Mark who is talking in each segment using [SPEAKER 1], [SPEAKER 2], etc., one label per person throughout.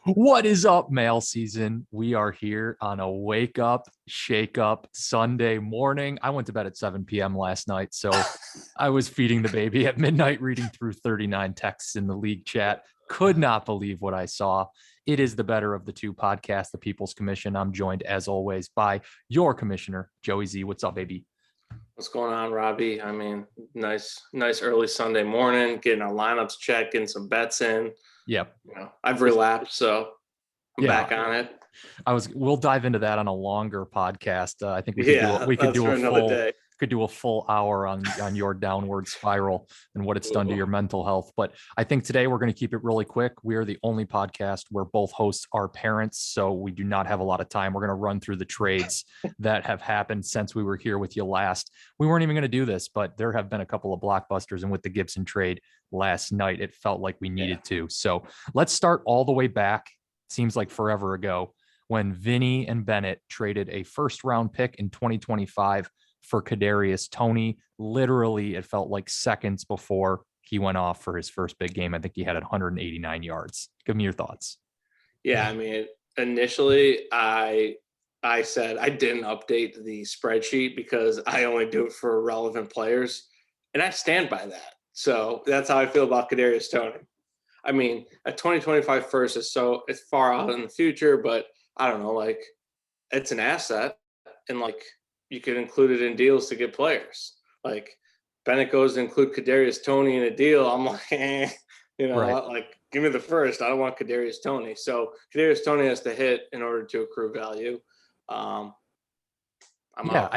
[SPEAKER 1] What is up, mail season? We are here on a wake up, shake up Sunday morning. I went to bed at 7 p.m. last night, so I was feeding the baby at midnight, reading through 39 texts in the league chat. Could not believe what I saw. It is the better of the two podcasts, the People's Commission. I'm joined, as always, by your commissioner, Joey Z. What's up, baby?
[SPEAKER 2] What's going on, Robbie? I mean, nice early Sunday morning, getting our lineups checked, getting some bets in.
[SPEAKER 1] Yep.
[SPEAKER 2] I've relapsed, so I'm back on it.
[SPEAKER 1] We'll dive into that on a longer podcast. I think we could do a full hour on your downward spiral and what it's done to your mental health. But I think today we're going to keep it really quick. We are the only podcast where both hosts are parents, so we do not have a lot of time. We're going to run through the trades that have happened since we were here with you last. We weren't even going to do this, but there have been a couple of blockbusters, and with the Gibson trade last night, it felt like we needed to. So let's start all the way back. Seems like forever ago, when Vinny and Bennett traded a first-round pick in 2025 for Kadarius Toney. Literally, it felt like seconds before he went off for his first big game. I think he had 189 yards. Give me your thoughts.
[SPEAKER 2] Yeah, I mean, initially, I said I didn't update the spreadsheet because I only do it for relevant players, and I stand by that. So that's how I feel about Kadarius Toney. I mean, a 2025 first is it's far out in the future, but I don't know, like it's an asset, and like you could include it in deals to get players. Like Bennett goes to include Kadarius Toney in a deal. I'm like, right. Like give me the first. I don't want Kadarius Toney. So Kadarius Toney has to hit in order to accrue value. I'm out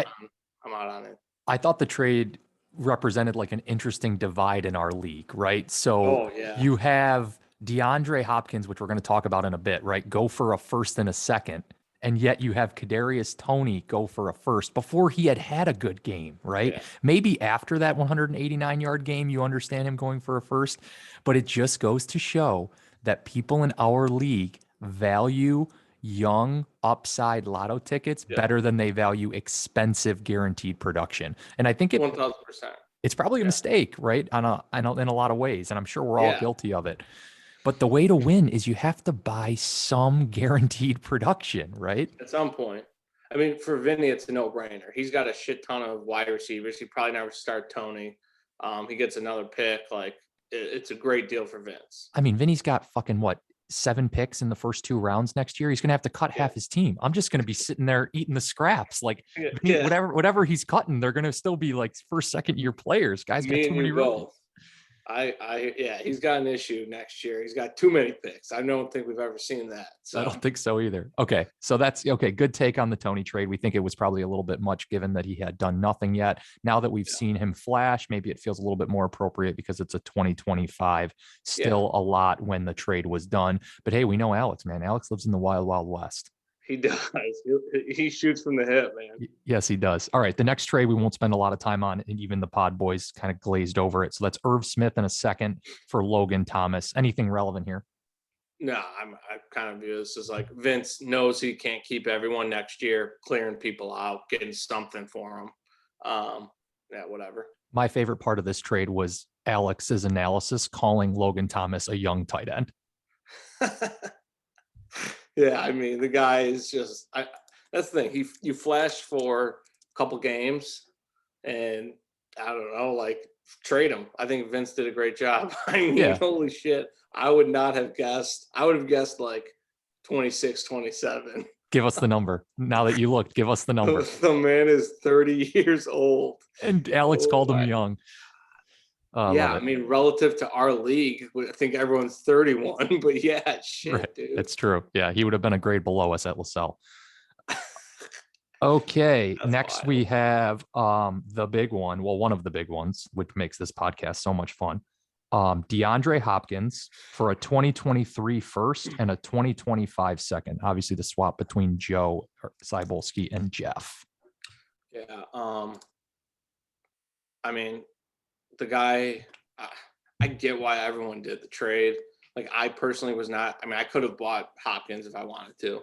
[SPEAKER 2] on it.
[SPEAKER 1] I thought the trade represented like an interesting divide in our league, right? So you have DeAndre Hopkins, which we're going to talk about in a bit, right? Go for a first and a second. And yet you have Kadarius Toney go for a first before he had a good game, right? Yeah. Maybe after that 189-yard game, you understand him going for a first, but it just goes to show that people in our league value young upside lotto tickets better than they value expensive guaranteed production. And I think
[SPEAKER 2] 1,000%.
[SPEAKER 1] It's probably a mistake, right? In a lot of ways. And I'm sure we're all guilty of it. But the way to win is you have to buy some guaranteed production, right?
[SPEAKER 2] At some point. I mean, for Vinny, it's a no-brainer. He's got a shit ton of wide receivers. He probably never start Toney. He gets another pick. Like, it's a great deal for Vince.
[SPEAKER 1] I mean, Vinny's got fucking 7 picks in the first 2 rounds next year. He's going to have to cut half his team. I'm just going to be sitting there eating the scraps. Like whatever he's cutting, they're going to still be like first, second year players. Guys got too many roles.
[SPEAKER 2] He's got an issue next year. He's got too many picks. I don't think we've ever seen that. So.
[SPEAKER 1] I don't think so either. Okay. So that's okay. Good take on the Toney trade. We think it was probably a little bit much given that he had done nothing yet. Now that we've seen him flash, maybe it feels a little bit more appropriate because it's a 2025, still a lot when the trade was done. But hey, we know Alex, man. Alex lives in the wild, wild west.
[SPEAKER 2] He does. He shoots from the hip, man.
[SPEAKER 1] Yes, he does. All right. The next trade we won't spend a lot of time on, and even the pod boys kind of glazed over it. So that's Irv Smith in a second for Logan Thomas. Anything relevant here?
[SPEAKER 2] No, I kind of view this as like Vince knows he can't keep everyone next year, clearing people out, getting something for them. Whatever.
[SPEAKER 1] My favorite part of this trade was Alex's analysis calling Logan Thomas a young tight end.
[SPEAKER 2] Yeah, I mean, the guy is just that's the thing. You flash for a couple games and I don't know, like trade him. I think Vince did a great job. I mean, holy shit. I would not have guessed. I would have guessed like 26, 27.
[SPEAKER 1] Give us the number. Now that you looked, give us the number.
[SPEAKER 2] The man is 30 years old.
[SPEAKER 1] And Alex called him young.
[SPEAKER 2] I mean, relative to our league, I think everyone's 31, but shit, right. Dude.
[SPEAKER 1] It's true. Yeah, he would have been a grade below us at LaSalle. Okay, next wild. We have the big one. Well, one of the big ones, which makes this podcast so much fun. DeAndre Hopkins for a 2023 first and a 2025 second. Obviously, the swap between Joe Cybulski and Jeff.
[SPEAKER 2] Yeah. I mean, the guy, I get why everyone did the trade. Like I personally was not. I mean, I could have bought Hopkins if I wanted to.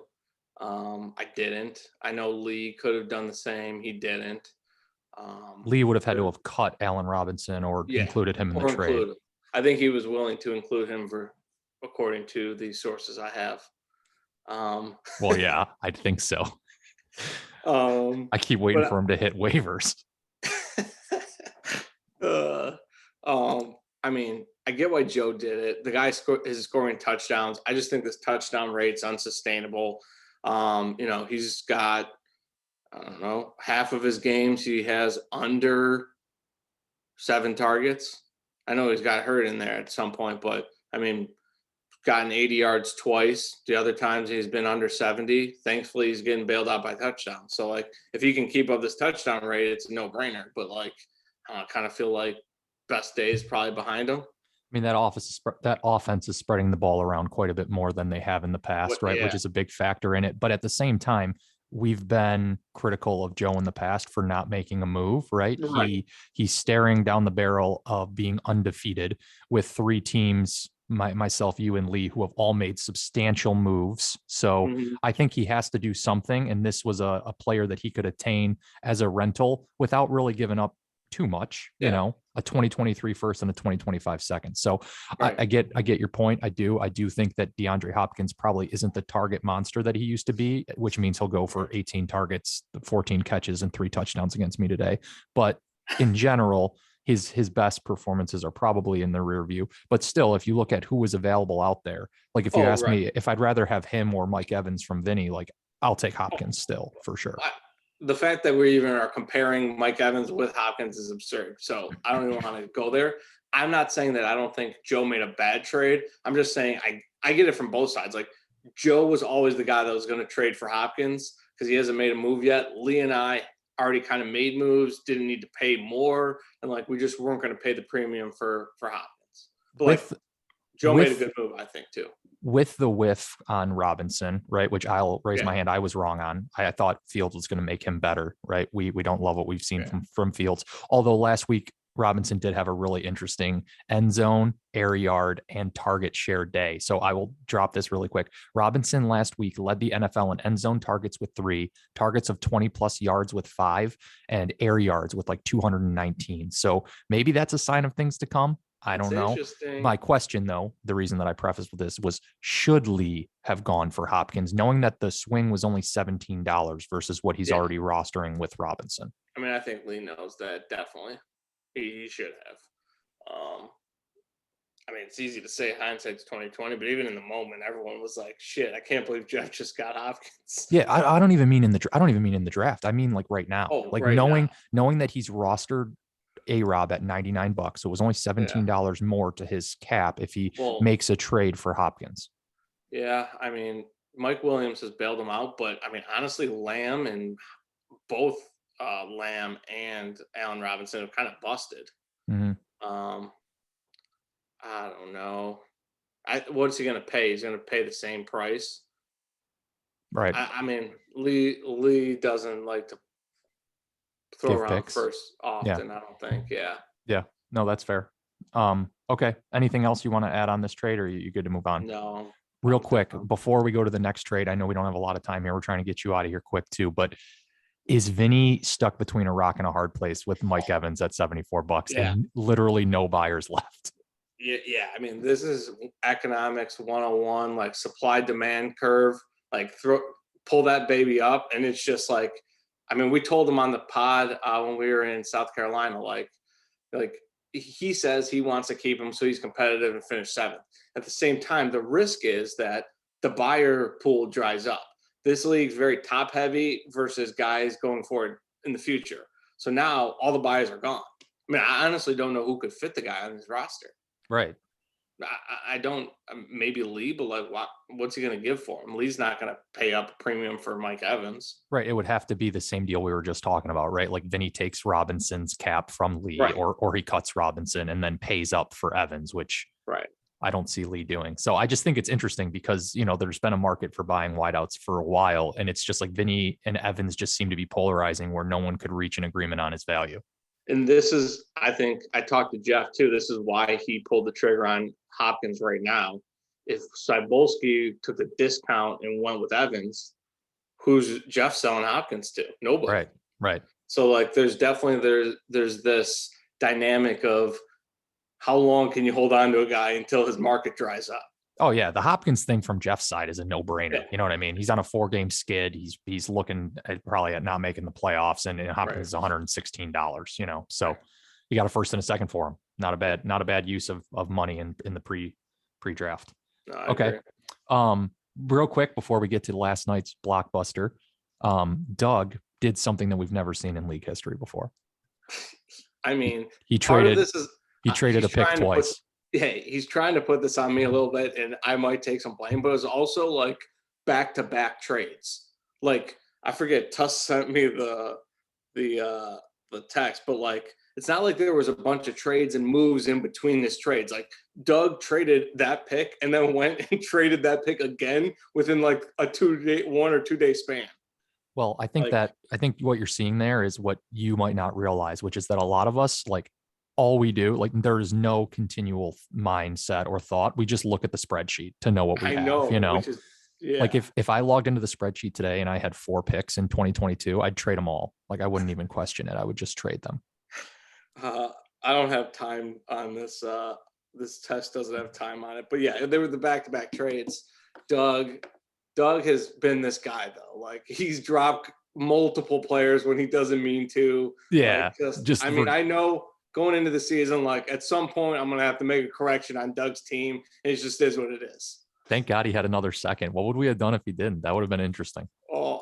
[SPEAKER 2] I didn't. I know Lee could have done the same. He didn't.
[SPEAKER 1] Lee would have had to have cut Allen Robinson or included him in the trade.
[SPEAKER 2] I think he was willing to include him for according to the sources I have.
[SPEAKER 1] Well, yeah, I think so. I keep waiting for him to hit waivers.
[SPEAKER 2] I mean, I get why Joe did it. The guy is scoring touchdowns. I just think this touchdown rate's unsustainable. He's got, I don't know, half of his games he has under 7 targets. I know he's got hurt in there at some point, but I mean, gotten 80 yards twice. The other times he's been under 70. Thankfully, he's getting bailed out by touchdowns. So, like, if he can keep up this touchdown rate, it's a no-brainer. But, like, I kind of feel like best days probably behind him.
[SPEAKER 1] I mean, that offense is spreading the ball around quite a bit more than they have in the past, right? Yeah. Which is a big factor in it. But at the same time, we've been critical of Joe in the past for not making a move, right? He's staring down the barrel of being undefeated with 3 teams, myself, you, and Lee, who have all made substantial moves. So I think he has to do something. And this was a player that he could attain as a rental without really giving up too much, a 2023 first and a 2025 second. So I get your point. I do think that DeAndre Hopkins probably isn't the target monster that he used to be, which means he'll go for 18 targets, 14 catches, and 3 touchdowns against me today. But in general, his best performances are probably in the rear view. But still, if you look at who was available out there, like if you ask me if I'd rather have him or Mike Evans from Vinny, like I'll take Hopkins still for sure.
[SPEAKER 2] The fact that we even are comparing Mike Evans with Hopkins is absurd. So I don't even want to go there. I'm not saying that I don't think Joe made a bad trade. I'm just saying I get it from both sides. Like, Joe was always the guy that was going to trade for Hopkins because he hasn't made a move yet. Lee and I already kind of made moves, didn't need to pay more. And like, we just weren't going to pay the premium for Hopkins. But Joe made a good move, I think, too.
[SPEAKER 1] With the whiff on Robinson, right, which I'll raise my hand, I was wrong on. I thought Fields was going to make him better, right? We don't love what we've seen from Fields. Although last week, Robinson did have a really interesting end zone, air yard, and target share day. So I will drop this really quick. Robinson last week led the NFL in end zone targets with 3, targets of 20 plus yards with 5, and air yards with like 219. So maybe that's a sign of things to come. I don't know. My question, though, the reason that I prefaced with this was, should Lee have gone for Hopkins, knowing that the swing was only $17 versus what he's already rostering with Robinson?
[SPEAKER 2] I mean, I think Lee knows that, definitely. He should have. I mean, it's easy to say hindsight's 2020, but even in the moment, everyone was like, "Shit, I can't believe Jeff just got Hopkins."
[SPEAKER 1] Yeah, I don't even mean in the draft. I mean, like right now, knowing that he's rostered A-Rob at $99, so it was only $17 more to his cap if he makes a trade for Hopkins.
[SPEAKER 2] Yeah, I mean, Mike Williams has bailed him out, but I mean, honestly, Lamb and both Lamb and Allen Robinson have kind of busted. I don't know. What's he going to pay? He's going to pay the same price,
[SPEAKER 1] right?
[SPEAKER 2] I mean, Lee doesn't like to throw around picks first often. I don't think.
[SPEAKER 1] Yeah. No, that's fair. Okay. Anything else you want to add on this trade, or are you good to move on?
[SPEAKER 2] No.
[SPEAKER 1] Real quick, before we go to the next trade, I know we don't have a lot of time here. We're trying to get you out of here quick too, but is Vinny stuck between a rock and a hard place with Mike Evans at $74 and literally no buyers left?
[SPEAKER 2] Yeah. I mean, this is economics 101, like supply demand curve, like pull that baby up. And it's just like, I mean, we told him on the pod when we were in South Carolina, like he says he wants to keep him so he's competitive and finish 7th. At the same time, the risk is that the buyer pool dries up. This league's very top heavy versus guys going forward in the future. So now all the buyers are gone. I mean, I honestly don't know who could fit the guy on his roster.
[SPEAKER 1] Right.
[SPEAKER 2] I don't, maybe Lee, but like, what's he going to give for him? Lee's not going to pay up a premium for Mike Evans.
[SPEAKER 1] Right. It would have to be the same deal we were just talking about, right? Like Vinny takes Robinson's cap from Lee, or he cuts Robinson and then pays up for Evans, which I don't see Lee doing. So I just think it's interesting because, there's been a market for buying wideouts for a while, and it's just like Vinny and Evans just seem to be polarizing where no one could reach an agreement on his value.
[SPEAKER 2] And this is, I think I talked to Jeff too. This is why he pulled the trigger on Hopkins right now. If Cybulski took a discount and went with Evans, who's Jeff selling Hopkins to? Nobody.
[SPEAKER 1] Right.
[SPEAKER 2] So like, there's definitely, there's this dynamic of how long can you hold on to a guy until his market dries up?
[SPEAKER 1] Oh yeah, the Hopkins thing from Jeff's side is a no-brainer.
[SPEAKER 2] Yeah.
[SPEAKER 1] You know what I mean? He's on a 4-game skid. He's looking at probably at not making the playoffs, and Hopkins is $116. You know, so you got a first and a second for him. Not a bad use of money in the pre-draft.
[SPEAKER 2] No,
[SPEAKER 1] okay. Agree. Real quick before we get to last night's blockbuster, Doug did something that we've never seen in league history before.
[SPEAKER 2] I mean,
[SPEAKER 1] he traded a pick twice.
[SPEAKER 2] He's trying to put this on me a little bit, and I might take some blame, but it's also like back-to-back trades. Like, I forget, Tuss sent me the text, but like, it's not like there was a bunch of trades and moves in between this trades. Like, Doug traded that pick and then went and traded that pick again within like a 1 or 2 day span.
[SPEAKER 1] Well, I think what you're seeing there is what you might not realize, which is that a lot of us, like, all we do, like, there is no continual mindset or thought. We just look at the spreadsheet to know what we have, you know. Like, if I logged into the spreadsheet today and I had 4 picks in 2022, I'd trade them all. Like, I wouldn't even question it. I would just trade them.
[SPEAKER 2] I don't have time on this. This test doesn't have time on it, but yeah, they were the back-to-back trades. Doug has been this guy though. Like, he's dropped multiple players when he doesn't mean to.
[SPEAKER 1] Yeah.
[SPEAKER 2] Like, I know going into the season, like, at some point I'm going to have to make a correction on Doug's team. It just is what it is.
[SPEAKER 1] Thank God he had another second. What would we have done if he didn't? That would have been interesting.
[SPEAKER 2] Oh,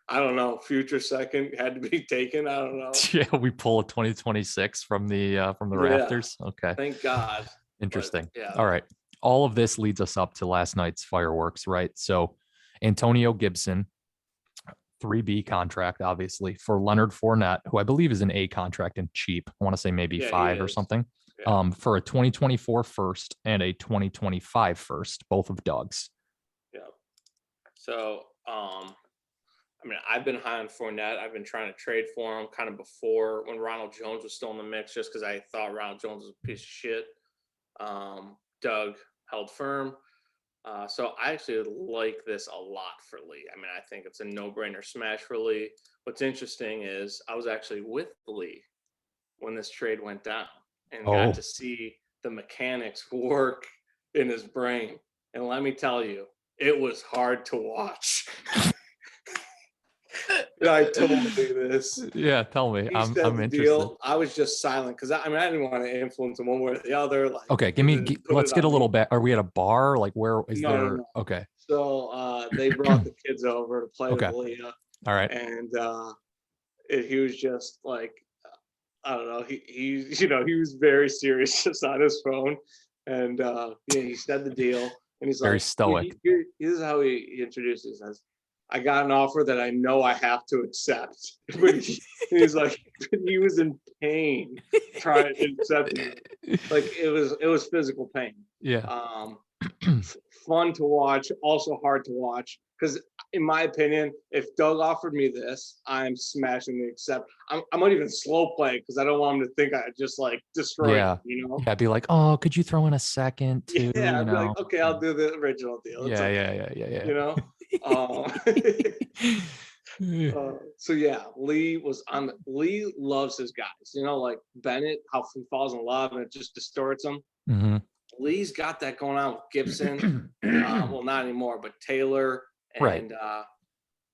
[SPEAKER 2] I don't know. Future second had to be taken. I don't know.
[SPEAKER 1] Yeah, we pull a 2026 from the rafters. Okay.
[SPEAKER 2] Thanking God.
[SPEAKER 1] Interesting. Yeah. All right. All of this leads us up to last night's fireworks, right? So Antonio Gibson, 3B contract, obviously, for Leonard Fournette, who I believe is an A contract and cheap. I want to say maybe 5 or something. Yeah. For a 2024 first and a 2025 first, both of Doug's.
[SPEAKER 2] Yeah. So, I mean, I've been high on Fournette. I've been trying to trade for him kind of before when Ronald Jones was still in the mix, just because I thought Ronald Jones was a piece of shit. Doug held firm. So I actually like this a lot for Lee. I mean, I think it's a no-brainer smash for Lee. What's interesting is I was actually with Lee when this trade went down and got to see the mechanics work in his brain. And let me tell you, it was hard to watch. I told you this.
[SPEAKER 1] Yeah, tell me. I'm interested.
[SPEAKER 2] I was just silent because I didn't want to influence him one way or the other. Like,
[SPEAKER 1] okay, let's get a little bit. Are we at a bar? Like, where is there? No. Okay.
[SPEAKER 2] So they brought the kids over to play with Leah.
[SPEAKER 1] All right.
[SPEAKER 2] And he was just like, I don't know. He was very serious just on his phone, and he said the deal, and he's
[SPEAKER 1] very
[SPEAKER 2] like
[SPEAKER 1] stoic.
[SPEAKER 2] This is how he introduces us. I got an offer that I know I have to accept. But he's like, he was in pain trying to accept it. Like, it was physical pain.
[SPEAKER 1] Yeah.
[SPEAKER 2] Fun to watch, also hard to watch. Because in my opinion, if Doug offered me this, I'm smashing the accept. I might even slow play because I don't want him to think I just like destroy it, you know?
[SPEAKER 1] Yeah, I'd be like, oh, could you throw in a second too?
[SPEAKER 2] Yeah, I'd be like, okay, I'll do the original deal.
[SPEAKER 1] It's yeah.
[SPEAKER 2] You know? So yeah, Lee loves his guys. You know, like Bennett, how he falls in love and it just distorts him.
[SPEAKER 1] Mm-hmm.
[SPEAKER 2] Lee's got that going on with Gibson. Well, not anymore, but Taylor and
[SPEAKER 1] right.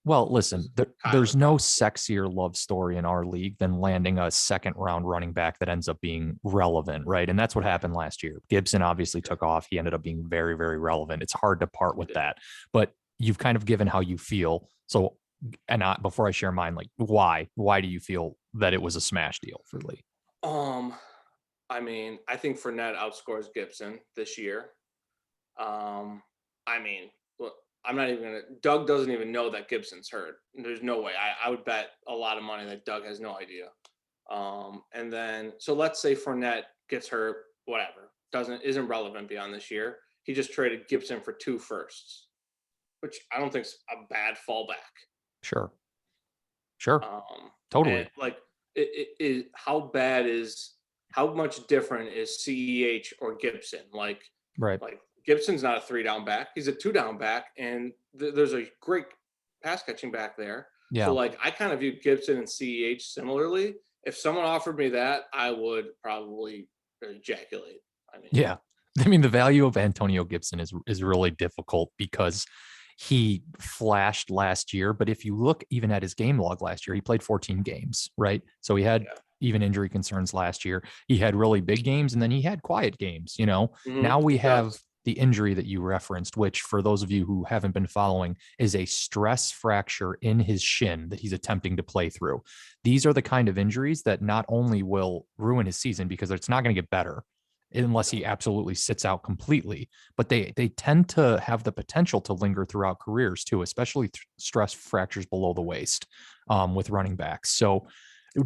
[SPEAKER 1] Well, listen, there's no sexier love story in our league than landing a second round running back that ends up being relevant, right? And that's what happened last year. Gibson obviously took off. He ended up being very, very relevant. It's hard to part with that, but you've kind of given how you feel. So, and before I share mine, like, why do you feel that it was a smash deal for Lee?
[SPEAKER 2] I mean, I think Fournette outscores Gibson this year. I mean, look, I'm not even gonna. Doug doesn't even know that Gibson's hurt. There's no way. I would bet a lot of money that Doug has no idea. And then, so let's say Fournette gets hurt, whatever, isn't relevant beyond this year. He just traded Gibson for 2 firsts, which I don't think is a bad fallback.
[SPEAKER 1] Sure. Totally.
[SPEAKER 2] Like, it how much different is CEH or Gibson? Like,
[SPEAKER 1] right.
[SPEAKER 2] Like, Gibson's not a 3-down back. He's a 2-down back, and there's a great pass catching back there.
[SPEAKER 1] Yeah.
[SPEAKER 2] So, like, I kind of view Gibson and CEH similarly. If someone offered me that, I would probably ejaculate.
[SPEAKER 1] Yeah. I mean, the value of Antonio Gibson is really difficult because he flashed last year. But if you look even at his game log last year, he played 14 games, right? So he had even injury concerns last year. He had really big games and then he had quiet games, you know. Now we have the injury that you referenced, which for those of you who haven't been following is a stress fracture in his shin that he's attempting to play through. These are the kind of injuries that not only will ruin his season because it's not going to get better unless he absolutely sits out completely, but they tend to have the potential to linger throughout careers too, especially stress fractures below the waist with running backs. So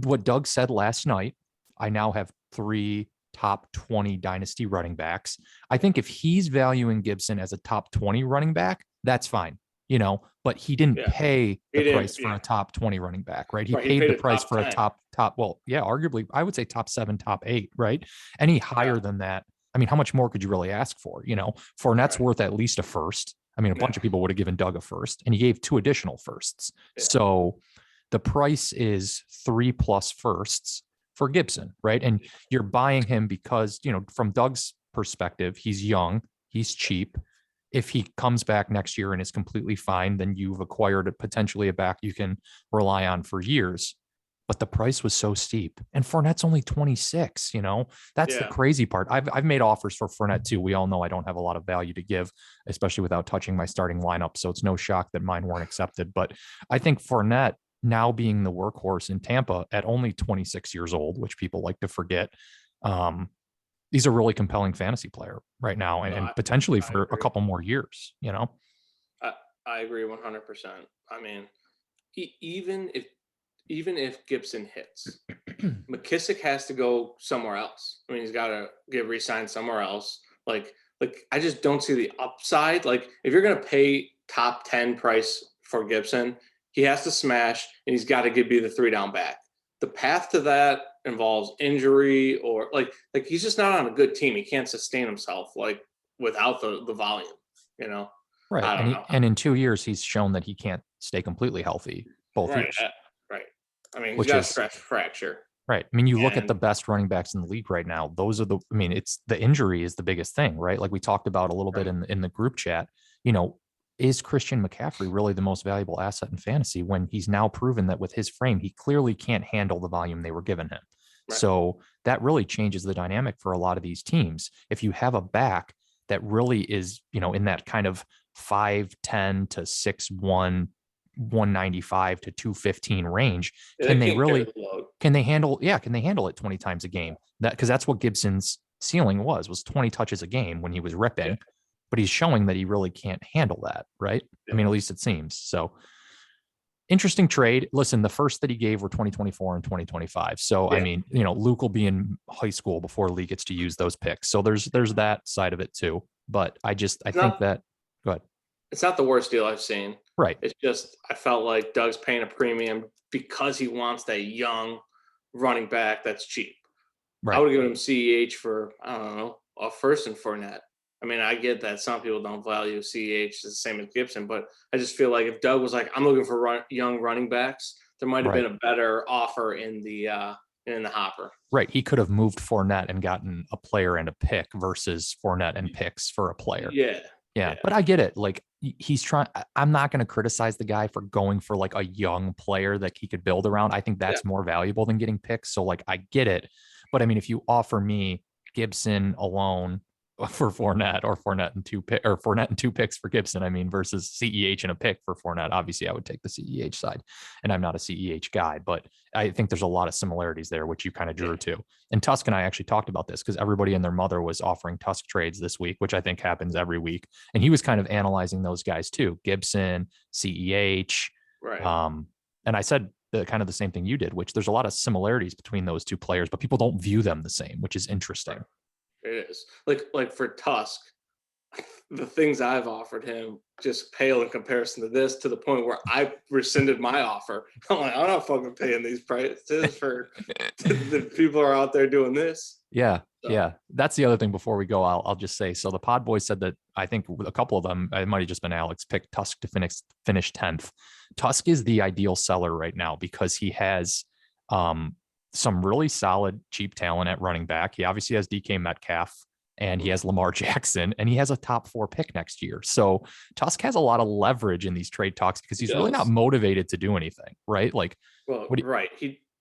[SPEAKER 1] what Doug said last night, I now have 3 top 20 dynasty running backs. I think if he's valuing Gibson as a top 20 running back, that's fine, you know, but he didn't pay the price for a top 20 running back, right? He paid the price for a top, well, yeah, arguably, I would say top 7, top 8, right? Any higher than that, I mean, how much more could you really ask for? You know, Fournette's worth at least a first. I mean, a bunch of people would have given Doug a first, and he gave 2 additional firsts. So the price is 3+ firsts for Gibson, right? And you're buying him because, you know, from Doug's perspective, he's young, he's cheap. If he comes back next year and is completely fine, then you've acquired potentially a back you can rely on for years. But the price was so steep, and Fournette's only 26. You know, that's the crazy part. I've made offers for Fournette too. We all know I don't have a lot of value to give, especially without touching my starting lineup. So it's no shock that mine weren't accepted. But I think Fournette, now being the workhorse in Tampa at only 26 years old, which people like to forget, he's a really compelling fantasy player right now, and potentially for a couple more years, you know?
[SPEAKER 2] I agree 100%. I mean, even if Gibson hits, McKissick has to go somewhere else. I mean, he's got to get re-signed somewhere else. Like I just don't see the upside. Like, if you're going to pay top 10 price for Gibson, he has to smash, and he's got to be the 3-down back. The path to that involves injury or like he's just not on a good team. He can't sustain himself like without the volume, you know?
[SPEAKER 1] Right. And in 2 years, he's shown that he can't stay completely healthy both years.
[SPEAKER 2] Right. I mean, he's got a stress fracture.
[SPEAKER 1] Right. I mean, you look at the best running backs in the league right now. Those are it's the injury is the biggest thing, right? Like we talked about a little bit in the group chat, you know, is Christian McCaffrey really the most valuable asset in fantasy when he's now proven that with his frame, he clearly can't handle the volume they were giving him. Right. So that really changes the dynamic for a lot of these teams. If you have a back that really is, you know, in that kind of 5'10" to 6'1", 195 to 215 range, can they handle it 20 times a game? Because that's what Gibson's ceiling was 20 touches a game when he was ripping. Yeah. But he's showing that he really can't handle that, right? Yeah. I mean, at least it seems. So interesting trade. Listen, the first that he gave were 2024 and 2025. So, I mean, you know, Luke will be in high school before Lee gets to use those picks. So there's that side of it too. But I think that, go ahead.
[SPEAKER 2] It's not the worst deal I've seen.
[SPEAKER 1] Right.
[SPEAKER 2] It's just, I felt like Doug's paying a premium because he wants that young running back that's cheap. Right. I would have given him CEH for, I don't know, a first and Fournette. I mean, I get that some people don't value CEH the same as Gibson, but I just feel like if Doug was like, I'm looking for young running backs, there might have been a better offer in the hopper. Right.
[SPEAKER 1] He could have moved Fournette and gotten a player and a pick versus Fournette and picks for a player. Yeah. But I get it. Like he's trying, I'm not going to criticize the guy for going for like a young player that he could build around. I think that's more valuable than getting picks. So like, I get it. But I mean, if you offer me Gibson alone for Fournette or Fournette and 2 picks for Gibson, I mean, versus CEH and a pick for Fournette, obviously I would take the CEH side, and I'm not a CEH guy, but I think there's a lot of similarities there, which you kind of drew to. And Tusk and I actually talked about this because everybody and their mother was offering Tusk trades this week, which I think happens every week. And he was kind of analyzing those guys too, Gibson, CEH.
[SPEAKER 2] Right.
[SPEAKER 1] And I said kind of the same thing you did, which there's a lot of similarities between those 2 players, but people don't view them the same, which is interesting.
[SPEAKER 2] It is like for Tusk, the things I've offered him just pale in comparison to this, to the point where I rescinded my offer. I'm like, I'm not fucking paying these prices for the people are out there doing this.
[SPEAKER 1] Yeah. So. Yeah. That's the other thing before we go, I'll just say, so the Pod Boys said that I think a couple of them, it might've just been Alex, picked Tusk to finish 10th. Tusk is the ideal seller right now because he has, some really solid cheap talent at running back. He obviously has DK Metcalf. and he has Lamar Jackson, and he has a top 4 pick next year. So Tusk has a lot of leverage in these trade talks because he's really not motivated to do anything, right? Like,
[SPEAKER 2] right.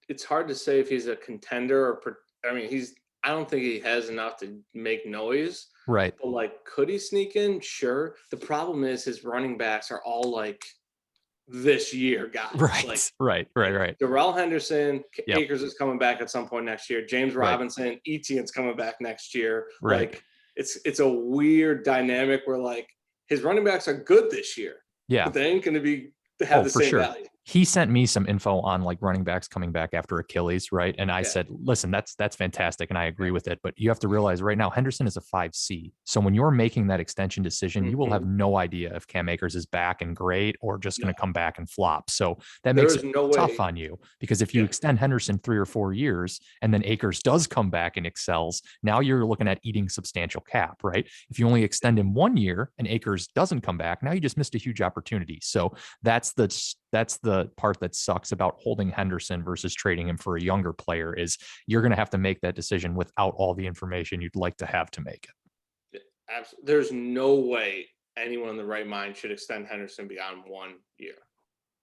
[SPEAKER 2] It's hard to say if he's a contender or, I mean, I don't think he has enough to make noise.
[SPEAKER 1] Right.
[SPEAKER 2] But like, could he sneak in? Sure. The problem is his running backs are all like this year guys.
[SPEAKER 1] Right. Right.
[SPEAKER 2] Darrell Henderson, Akers is coming back at some point next year. James Robinson, Etienne's coming back next year.
[SPEAKER 1] Right.
[SPEAKER 2] Like, it's a weird dynamic where like his running backs are good this year.
[SPEAKER 1] Yeah.
[SPEAKER 2] But they ain't going to have the same value.
[SPEAKER 1] He sent me some info on like running backs coming back after Achilles, right? And I said, listen, that's fantastic. And I agree with it. But you have to realize right now, Henderson is a 5C. So when you're making that extension decision, you will have no idea if Cam Akers is back and great or just going to come back and flop. So that makes it tough on you, because if you extend Henderson 3 or 4 years and then Akers does come back and excels, now you're looking at eating substantial cap, right? If you only extend him 1 year and Akers doesn't come back, now you just missed a huge opportunity. So that's the part that sucks about holding Henderson versus trading him for a younger player, is you're going to have to make that decision without all the information you'd like to have to make it.
[SPEAKER 2] Absolutely. There's no way anyone in the right mind should extend Henderson beyond 1 year.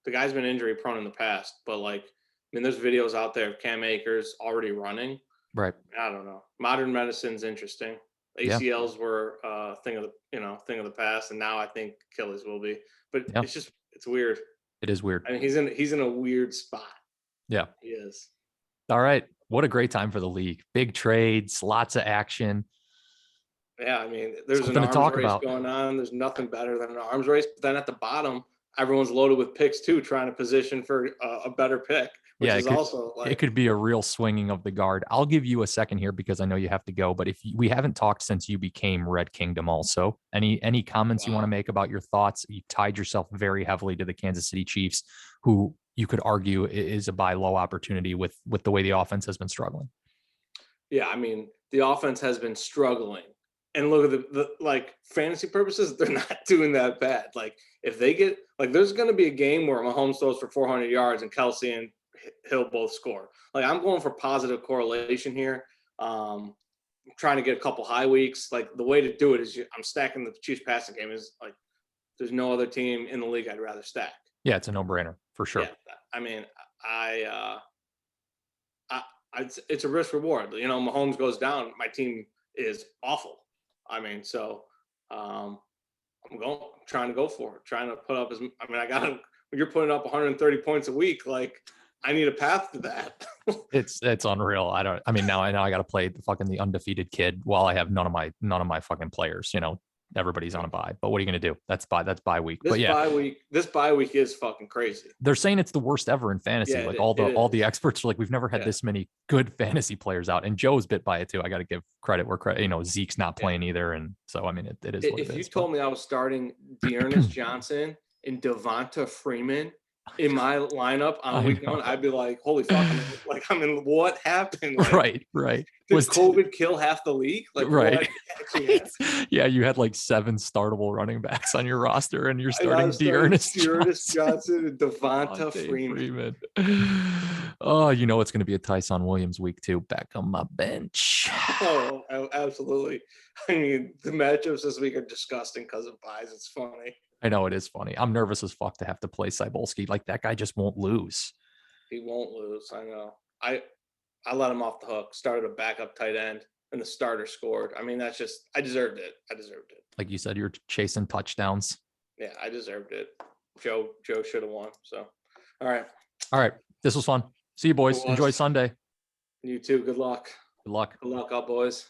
[SPEAKER 2] The guy's been injury prone in the past, but like, I mean, there's videos out there of Cam Akers already running.
[SPEAKER 1] Right.
[SPEAKER 2] I don't know. Modern medicine's interesting. ACLs were a thing of the past, and now I think Achilles will be. But it's weird.
[SPEAKER 1] It is weird.
[SPEAKER 2] I mean, he's in a weird spot.
[SPEAKER 1] Yeah,
[SPEAKER 2] he is.
[SPEAKER 1] All right. What a great time for the league. Big trades, lots of action.
[SPEAKER 2] Yeah, I mean, there's an arms race going on. There's nothing better than an arms race. But then at the bottom, everyone's loaded with picks too, trying to position for a better pick. It could be a real swinging of the guard. I'll give you a second here because I know you have to go. But we haven't talked since you became Red Kingdom also. Any comments you want to make about your thoughts? You tied yourself very heavily to the Kansas City Chiefs, who you could argue is a buy low opportunity with the way the offense has been struggling. Yeah, I mean, the offense has been struggling. And look at the like fantasy purposes, they're not doing that bad. Like if they get there's going to be a game where Mahomes throws for 400 yards and Kelsey and Hill both score. Like I'm going for positive correlation here. I'm trying to get a couple high weeks. Like the way to do it is I'm stacking the Chiefs passing game. Is like there's no other team in the league I'd rather stack.
[SPEAKER 1] Yeah, it's a no-brainer for sure.
[SPEAKER 2] Yeah, I mean, it's a risk reward. You know, Mahomes goes down, my team is awful. I mean, so I'm trying to go for it, trying to put up when you're putting up 130 points a week, like I need a path to that.
[SPEAKER 1] It's unreal. Now I got to play the undefeated kid while I have none of my fucking players, you know, everybody's on a bye, but what are you going to do? That's bye week.
[SPEAKER 2] This bye week is fucking crazy.
[SPEAKER 1] They're saying it's the worst ever in fantasy.
[SPEAKER 2] Yeah,
[SPEAKER 1] all the experts are like, we've never had this many good fantasy players out, and Joe's bit by it too. I got to give credit where credit, Zeke's not playing either. And so, I mean, it is what it is.
[SPEAKER 2] If you told me I was starting Dearness Johnson and Devonta Freeman in my lineup on week 1, I'd be like, holy fuck, what happened? Like,
[SPEAKER 1] right.
[SPEAKER 2] Did COVID kill half the league? Like,
[SPEAKER 1] right. Yeah, you had like 7 startable running backs on your roster, and you're starting Dearness
[SPEAKER 2] Johnson and Devonta Freeman.
[SPEAKER 1] Oh, it's going to be a Tyson Williams week 2 back on my bench.
[SPEAKER 2] Oh, absolutely. I mean, the matchups this week are disgusting because of buys. It's funny.
[SPEAKER 1] I know, it is funny. I'm nervous as fuck to have to play Cybulski. Like, that guy just won't lose.
[SPEAKER 2] He won't lose. I know. I let him off the hook. Started a backup tight end, and the starter scored. I mean, I deserved it. Like
[SPEAKER 1] you said, you're chasing touchdowns.
[SPEAKER 2] Yeah, I deserved it. Joe should have won. So, all right. This
[SPEAKER 1] was fun. See you, boys. Enjoy Sunday.
[SPEAKER 2] You too. Good luck.
[SPEAKER 1] Good luck,
[SPEAKER 2] out, boys.